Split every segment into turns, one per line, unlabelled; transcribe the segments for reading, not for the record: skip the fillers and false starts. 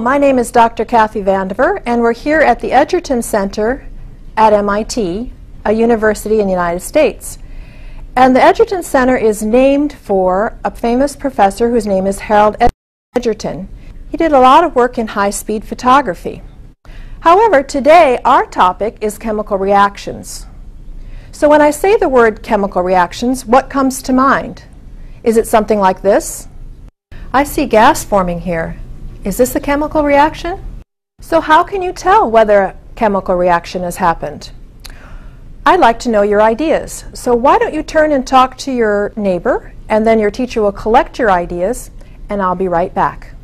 my name is Dr. Kathy Vandiver, and we're here at the Edgerton Center at MIT, a university in the United States. And the Edgerton Center is named for a famous professor whose name is Harold Edgerton. He did a lot of work in high-speed photography. However, today our topic is chemical reactions. So when I say the word chemical reactions, what comes to mind? Is it something like this? I see gas forming here. Is this a chemical reaction? So how can you tell whether a chemical reaction has happened? I'd like to know your ideas. So why don't you turn and talk to your neighbor, and then your teacher will collect your ideas, and I'll be right back.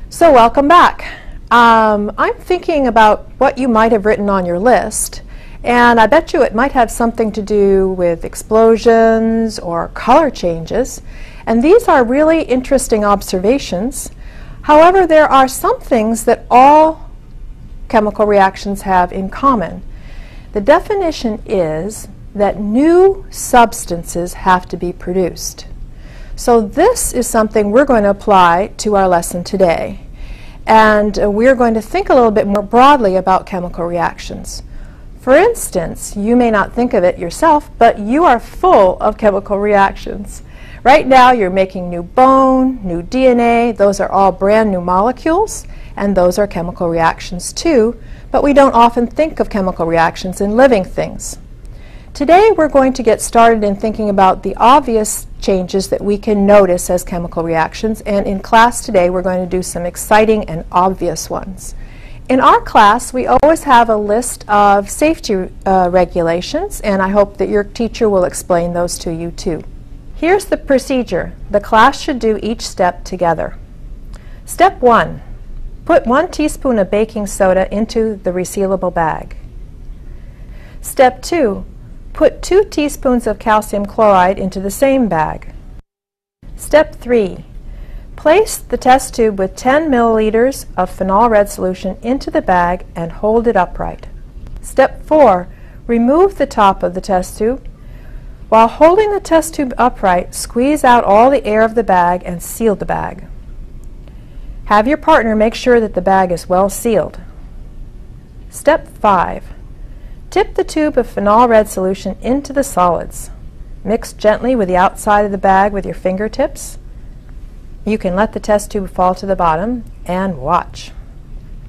So welcome back. I'm thinking about what you might have written on your list, and I bet you it might have something to do with explosions or color changes, and these are really interesting observations. However, there are some things that all chemical reactions have in common. The definition is that new substances have to be produced. So this is something we're going to apply to our lesson today. And we're going to think a little bit more broadly about chemical reactions. For instance, you may not think of it yourself, but you are full of chemical reactions. Right now you're making new bone, new DNA. Those are all brand new molecules, and those are chemical reactions too, but we don't often think of chemical reactions in living things. Today we're going to get started in thinking about the obvious changes that we can notice as chemical reactions, and in class today we're going to do some exciting and obvious ones. In our class we always have a list of safety regulations, and I hope that your teacher will explain those to you too. Here's the procedure. The class should do each step together. Step 1. Put 1 teaspoon of baking soda into the resealable bag. Step 2. Put 2 teaspoons of calcium chloride into the same bag. Step 3. Place the test tube with 10 milliliters of phenol red solution into the bag and hold it upright. Step 4. Remove the top of the test tube. While holding the test tube upright, squeeze out all the air of the bag and seal the bag. Have your partner make sure that the bag is well sealed. Step 5. Tip the tube of phenol red solution into the solids. Mix gently with the outside of the bag with your fingertips. You can let the test tube fall to the bottom and watch.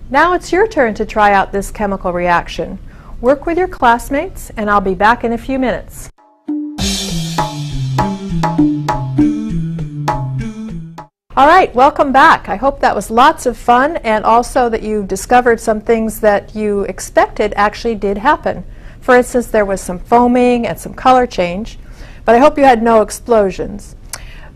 Now it's your turn to try out this chemical reaction. Work with your classmates, and I'll be back in a few minutes. All right, welcome back. I hope that was lots of fun, and also that you discovered some things that you expected actually did happen. For instance, there was some foaming and some color change, but I hope you had no explosions.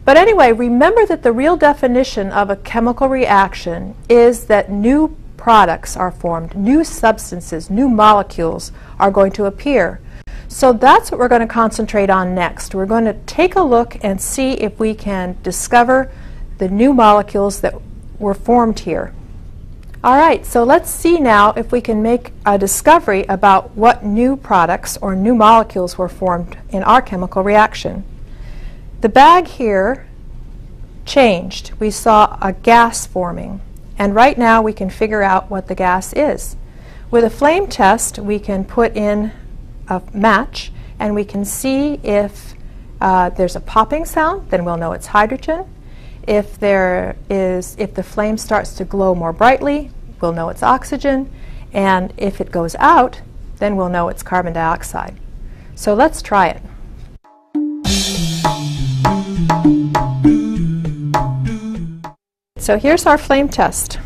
But anyway, remember that the real definition of a chemical reaction is that new products are formed, new substances, new molecules are going to appear. So that's what we're going to concentrate on next. We're going to take a look and see if we can discover the new molecules that were formed here. All right, so let's see now if we can make a discovery about what new products or new molecules were formed in our chemical reaction. The bag here changed. We saw a gas forming, and right now we can figure out what the gas is. With a flame test, we can put in a match, and we can see if there's a popping sound, then we'll know it's hydrogen. If the flame starts to glow more brightly, we'll know it's oxygen, and if it goes out, then we'll know it's carbon dioxide. So let's try it. So here's our flame test.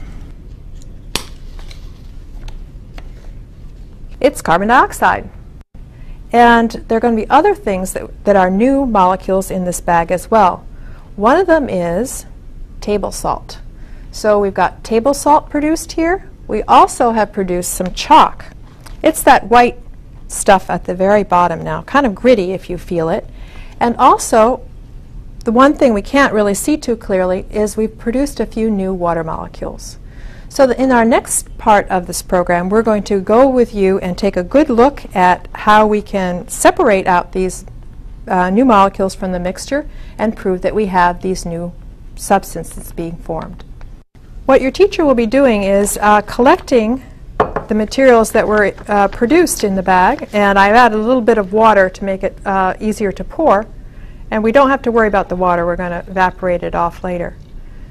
It's carbon dioxide. And there are going to be other things that are new molecules in this bag as well. One of them is table salt. So we've got table salt produced here. We also have produced some chalk. It's that white stuff at the very bottom now, kind of gritty if you feel it. And also, the one thing we can't really see too clearly is we've produced a few new water molecules. So in our next part of this program, we're going to go with you and take a good look at how we can separate out these new molecules from the mixture and prove that we have these new substances being formed. What your teacher will be doing is collecting the materials that were produced in the bag, and I've added a little bit of water to make it easier to pour, and we don't have to worry about the water. We're going to evaporate it off later.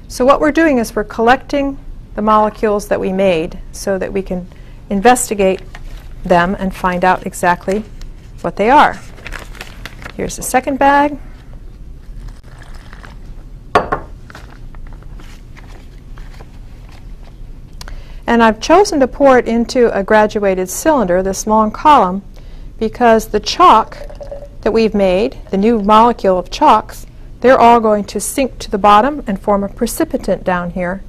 So what we're doing is we're collecting the molecules that we made so that we can investigate them and find out exactly what they are. Here's the second bag. And I've chosen to pour it into a graduated cylinder, this long column, because the chalk that we've made, the new molecule of chalks, they're all going to sink to the bottom and form a precipitant down here.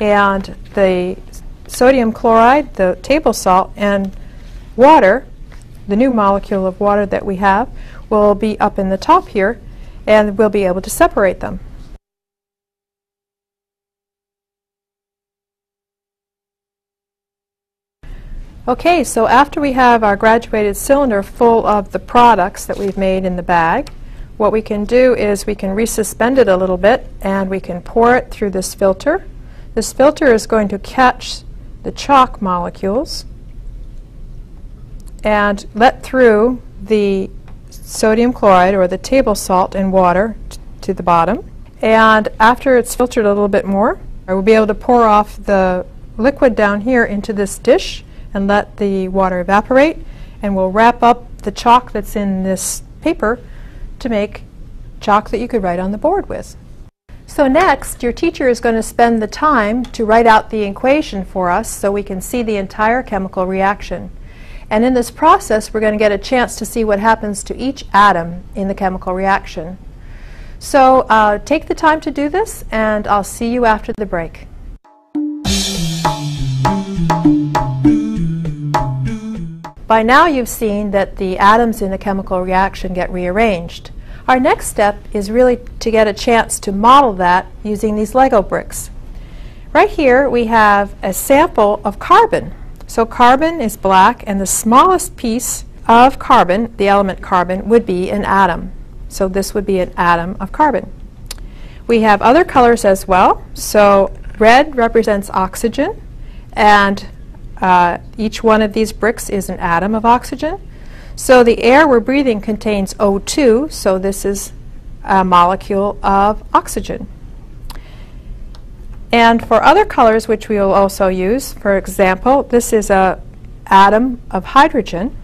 And the sodium chloride, the table salt, and water, the new molecule of water that we have, will be up in the top here, and we'll be able to separate them. Okay, so after we have our graduated cylinder full of the products that we've made in the bag, what we can do is we can resuspend it a little bit and we can pour it through this filter. This filter is going to catch the chalk molecules and let through the sodium chloride or the table salt and water to the bottom. And after it's filtered a little bit more, I will be able to pour off the liquid down here into this dish and let the water evaporate, and we'll wrap up the chalk that's in this paper to make chalk that you could write on the board with. So next, your teacher is going to spend the time to write out the equation for us so we can see the entire chemical reaction. And in this process, we're going to get a chance to see what happens to each atom in the chemical reaction. So take the time to do this, and I'll see you after the break. By now you've seen that the atoms in a chemical reaction get rearranged. Our next step is really to get a chance to model that using these Lego bricks. Right here we have a sample of carbon. So carbon is black, and the smallest piece of carbon, the element carbon, would be an atom. So this would be an atom of carbon. We have other colors as well. So red represents oxygen, and each one of these bricks is an atom of oxygen. So the air we're breathing contains O2, so this is a molecule of oxygen. And for other colors which we will also use, for example, this is an atom of hydrogen.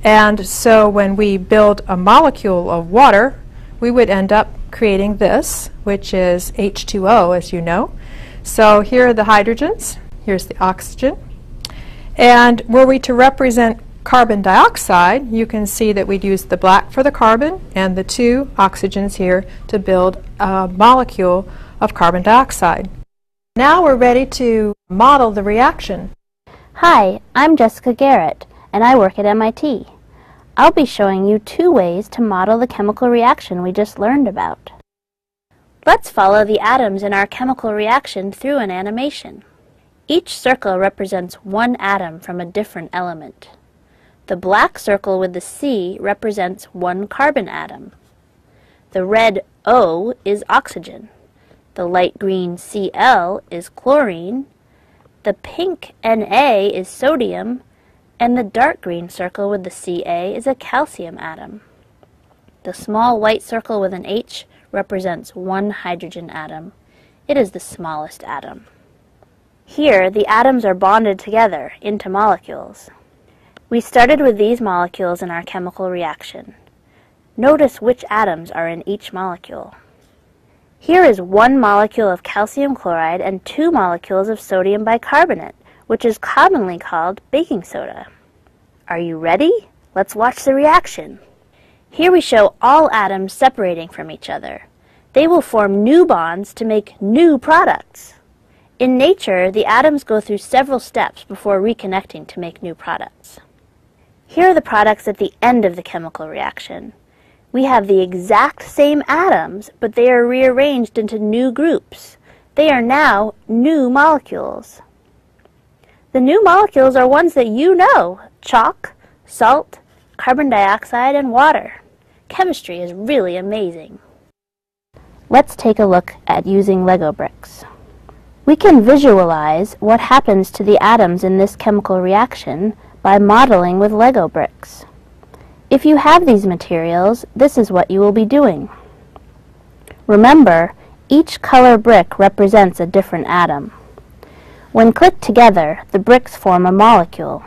And so when we build a molecule of water, we would end up creating this, which is H2O, as you know. So here are the hydrogens. Here's the oxygen. And were we to represent carbon dioxide, you can see that we'd use the black for the carbon and the two oxygens here to build a molecule of carbon dioxide. Now we're ready to model the reaction.
Hi, I'm Jessica Garrett, and I work at MIT. I'll be showing you 2 ways to model the chemical reaction we just learned about. Let's follow the atoms in our chemical reaction through an animation. Each circle represents one atom from a different element. The black circle with the C represents one carbon atom. The red O is oxygen. The light green Cl is chlorine. The pink Na is sodium. And the dark green circle with the Ca is a calcium atom. The small white circle with an H represents one hydrogen atom. It is the smallest atom. Here, the atoms are bonded together into molecules. We started with these molecules in our chemical reaction. Notice which atoms are in each molecule. Here is one molecule of calcium chloride and 2 molecules of sodium bicarbonate, which is commonly called baking soda. Are you ready? Let's watch the reaction. Here we show all atoms separating from each other. They will form new bonds to make new products. In nature, the atoms go through several steps before reconnecting to make new products. Here are the products at the end of the chemical reaction. We have the exact same atoms, but they are rearranged into new groups. They are now new molecules. The new molecules are ones that you know: chalk, salt, carbon dioxide, and water. Chemistry is really amazing. Let's take a look at using Lego bricks. We can visualize what happens to the atoms in this chemical reaction by modeling with Lego bricks. If you have these materials, this is what you will be doing. Remember, each color brick represents a different atom. When clicked together, the bricks form a molecule.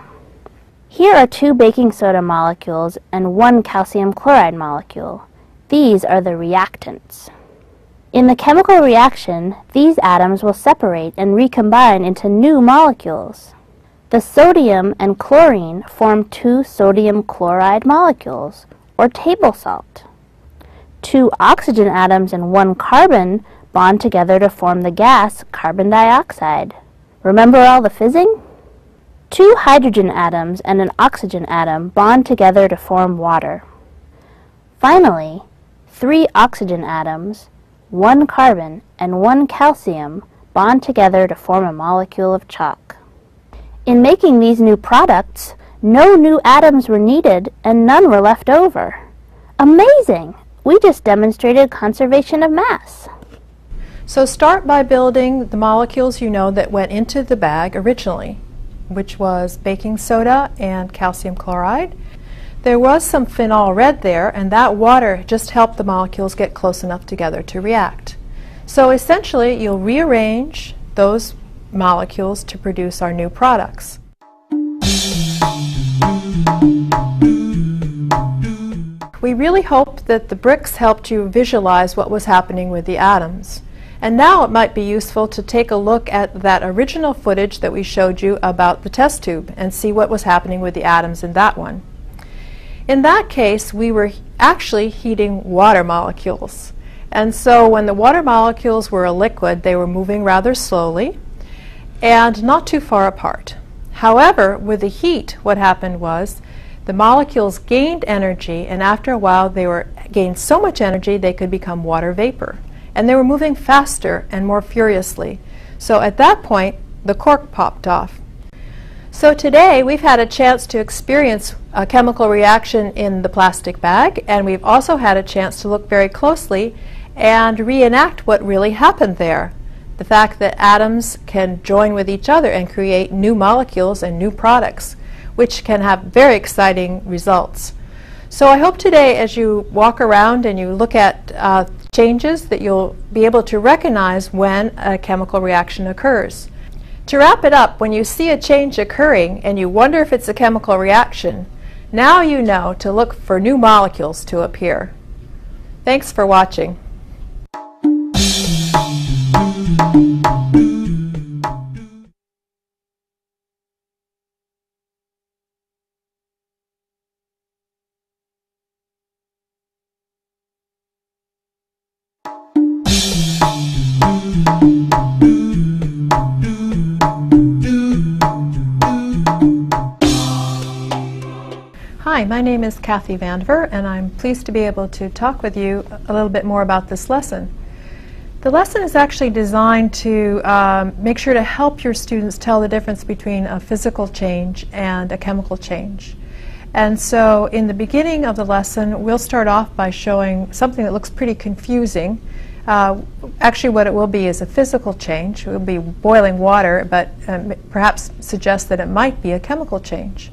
Here are 2 baking soda molecules and 1 calcium chloride molecule. These are the reactants. In the chemical reaction, these atoms will separate and recombine into new molecules. The sodium and chlorine form 2 sodium chloride molecules, or table salt. 2 oxygen atoms and 1 carbon bond together to form the gas carbon dioxide. Remember all the fizzing? 2 hydrogen atoms and an oxygen atom bond together to form water. Finally, 3 oxygen atoms, 1 carbon, and 1 calcium bond together to form a molecule of chalk. In making these new products, no new atoms were needed and none were left over. Amazing! We just demonstrated conservation of mass.
So start by building the molecules you know that went into the bag originally, which was baking soda and calcium chloride. There was some phenol red there, and that water just helped the molecules get close enough together to react. So essentially, you'll rearrange those molecules to produce our new products. We really hope that the bricks helped you visualize what was happening with the atoms. And now it might be useful to take a look at that original footage that we showed you about the test tube and see what was happening with the atoms in that one. In that case, we were actually heating water molecules. And so when the water molecules were a liquid, they were moving rather slowly and not too far apart. However, with the heat, what happened was the molecules gained energy, and after a while they gained so much energy they could become water vapor. And they were moving faster and more furiously. So at that point, the cork popped off. So today we've had a chance to experience a chemical reaction in the plastic bag, and we've also had a chance to look very closely and reenact what really happened there. The fact that atoms can join with each other and create new molecules and new products, which can have very exciting results. So I hope today as you walk around and you look at changes that you'll be able to recognize when a chemical reaction occurs. To wrap it up, when you see a change occurring and you wonder if it's a chemical reaction, now you know to look for new molecules to appear. Thanks for watching. Hi, my name is Kathy Vandiver, and I'm pleased to be able to talk with you a little bit more about this lesson. The lesson is actually designed to make sure to help your students tell the difference between a physical change and a chemical change. And so in the beginning of the lesson, we'll start off by showing something that looks pretty confusing. Actually, what it will be is a physical change. It will be boiling water, but perhaps suggest that it might be a chemical change.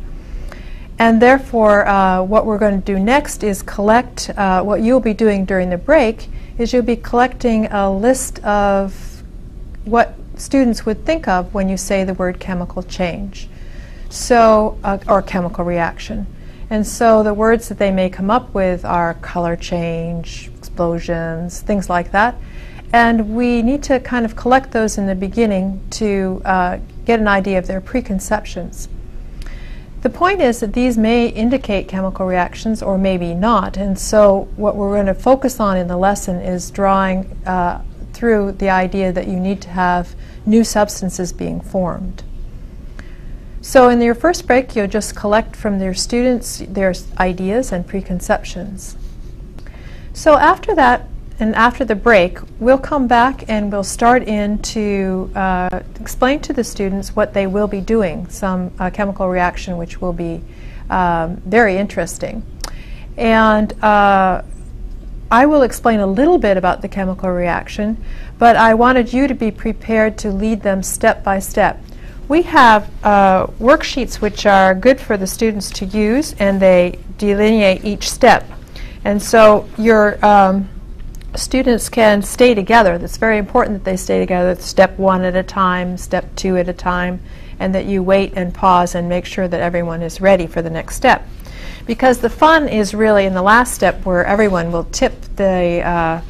And therefore, what we're going to do next is collect, what you'll be doing during the break is you'll be collecting a list of what students would think of when you say the word chemical change, so, or chemical reaction. And so the words that they may come up with are color change, explosions, things like that. And we need to kind of collect those in the beginning to get an idea of their preconceptions. The point is that these may indicate chemical reactions or maybe not, and so what we're going to focus on in the lesson is drawing through the idea that you need to have new substances being formed. So in your first break, you'll just collect from your students their ideas and preconceptions. So after that, and after the break, we'll come back and we'll start in to explain to the students what they will be doing, some chemical reaction which will be very interesting. and I will explain a little bit about the chemical reaction, but I wanted you to be prepared to lead them step by step. We have worksheets which are good for the students to use, and they delineate each step. And so your students can stay together. It's very important that they stay together, step 1 at a time, step 2 at a time, and that you wait and pause and make sure that everyone is ready for the next step. Because the fun is really in the last step, where everyone will tip the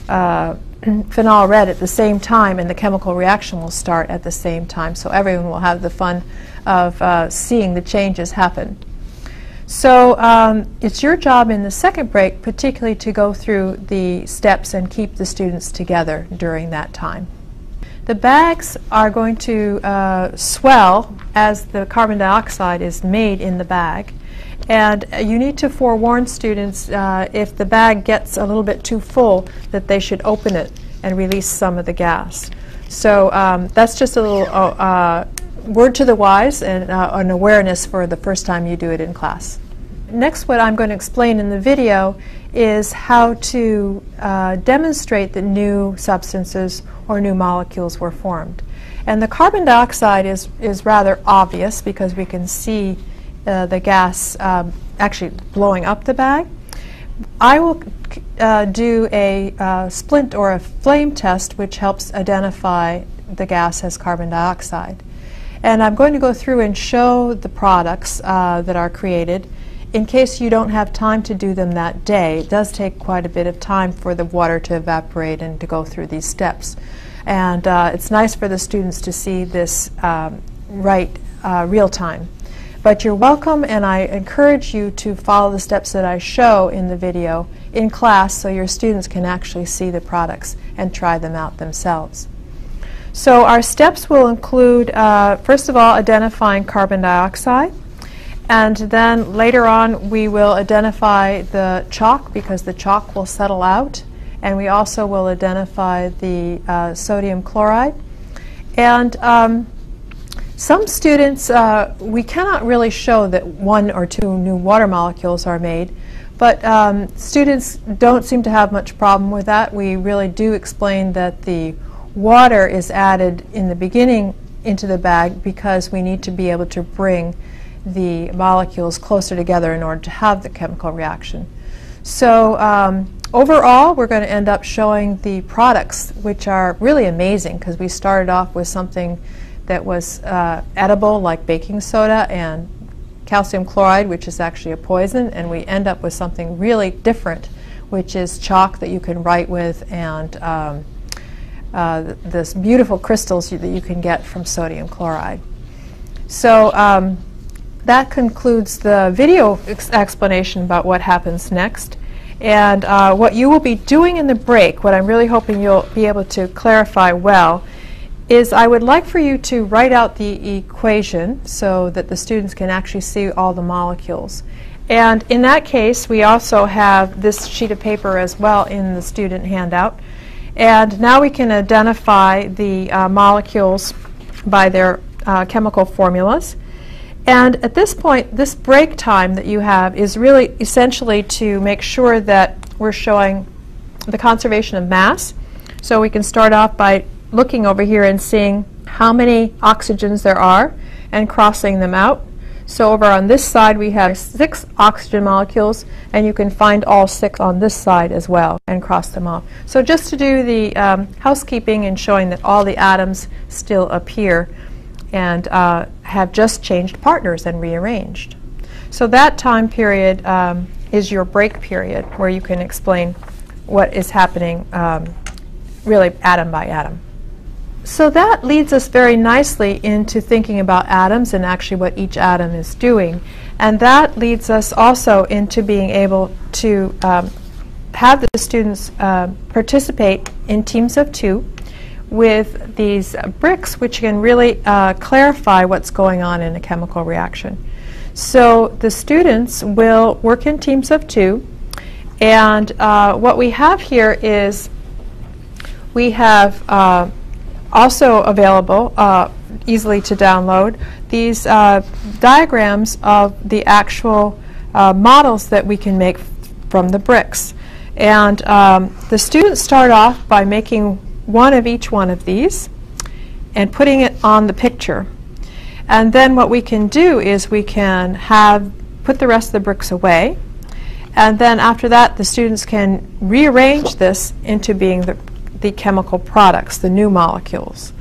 phenol red at the same time, and the chemical reaction will start at the same time. So everyone will have the fun of seeing the changes happen. So it's your job in the second break particularly to go through the steps and keep the students together during that time. The bags are going to swell as the carbon dioxide is made in the bag. And you need to forewarn students if the bag gets a little bit too full that they should open it and release some of the gas. So that's just a little word to the wise and an awareness for the first time you do it in class. Next, what I'm going to explain in the video is how to demonstrate that new substances or new molecules were formed. And the carbon dioxide is rather obvious because we can see the gas actually blowing up the bag. I will do a splint or a flame test which helps identify the gas as carbon dioxide. And I'm going to go through and show the products that are created. In case you don't have time to do them that day, it does take quite a bit of time for the water to evaporate and to go through these steps. And it's nice for the students to see this real time. But you're welcome, and I encourage you to follow the steps that I show in the video in class so your students can actually see the products and try them out themselves. So our steps will include, first of all, identifying carbon dioxide. And then later on we will identify the chalk, because the chalk will settle out. And we also will identify the sodium chloride. And some students, we cannot really show that 1 or 2 new water molecules are made, but students don't seem to have much problem with that. We really do explain that the water is added in the beginning into the bag because we need to be able to bring the molecules closer together in order to have the chemical reaction. So overall, we're going to end up showing the products, which are really amazing because we started off with something that was edible, like baking soda and calcium chloride, which is actually a poison, and we end up with something really different, which is chalk that you can write with, and this beautiful crystals that you can get from sodium chloride. So that concludes the video explanation about what happens next. And what you will be doing in the break, what I'm really hoping you'll be able to clarify well, is I would like for you to write out the equation so that the students can actually see all the molecules. And in that case, we also have this sheet of paper as well in the student handout. And now we can identify the molecules by their chemical formulas. And at this point, this break time that you have is really essentially to make sure that we're showing the conservation of mass. So we can start off by looking over here and seeing how many oxygens there are and crossing them out. So over on this side we have 6 oxygen molecules, and you can find all 6 on this side as well and cross them off. So just to do the housekeeping and showing that all the atoms still appear and have just changed partners and rearranged. So that time period is your break period, where you can explain what is happening really atom by atom. So that leads us very nicely into thinking about atoms and actually what each atom is doing. And that leads us also into being able to have the students participate in teams of 2 with these bricks, which can really clarify what's going on in a chemical reaction. So the students will work in teams of 2, and what we have here is we have also available easily to download these diagrams of the actual models that we can make from the bricks. And the students start off by making one of each one of these and putting it on the picture. And then what we can do is we can put the rest of the bricks away, and then after that the students can rearrange this into being the chemical products, the new molecules.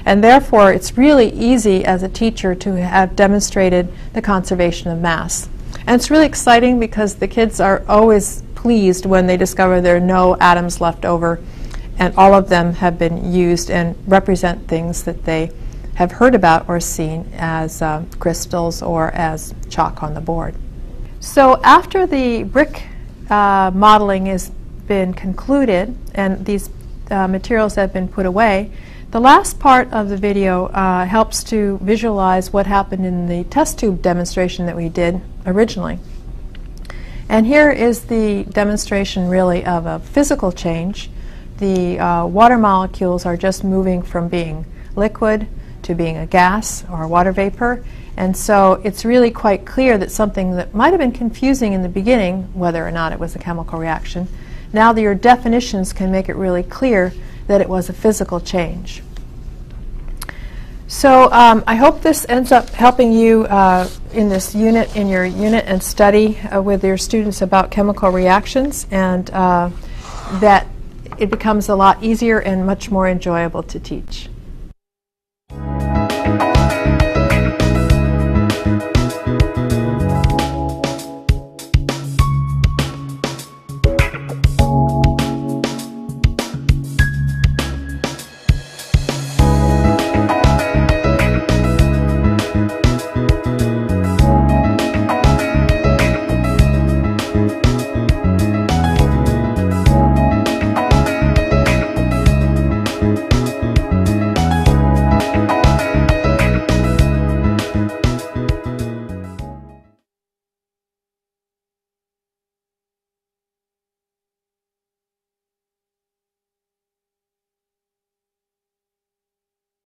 And therefore it's really easy as a teacher to have demonstrated the conservation of mass. And it's really exciting because the kids are always pleased when they discover there are no atoms left over and all of them have been used and represent things that they have heard about or seen as crystals or as chalk on the board. So after the brick modeling has been concluded and these materials have been put away, the last part of the video helps to visualize what happened in the test tube demonstration that we did originally. And here is the demonstration really of a physical change. The water molecules are just moving from being liquid to being a gas or a water vapor, and so it's really quite clear that something that might have been confusing in the beginning, whether or not it was a chemical reaction, now that your definitions can make it really clear that it was a physical change. So I hope this ends up helping you in this unit, in your unit and study with your students about chemical reactions, and that it becomes a lot easier and much more enjoyable to teach.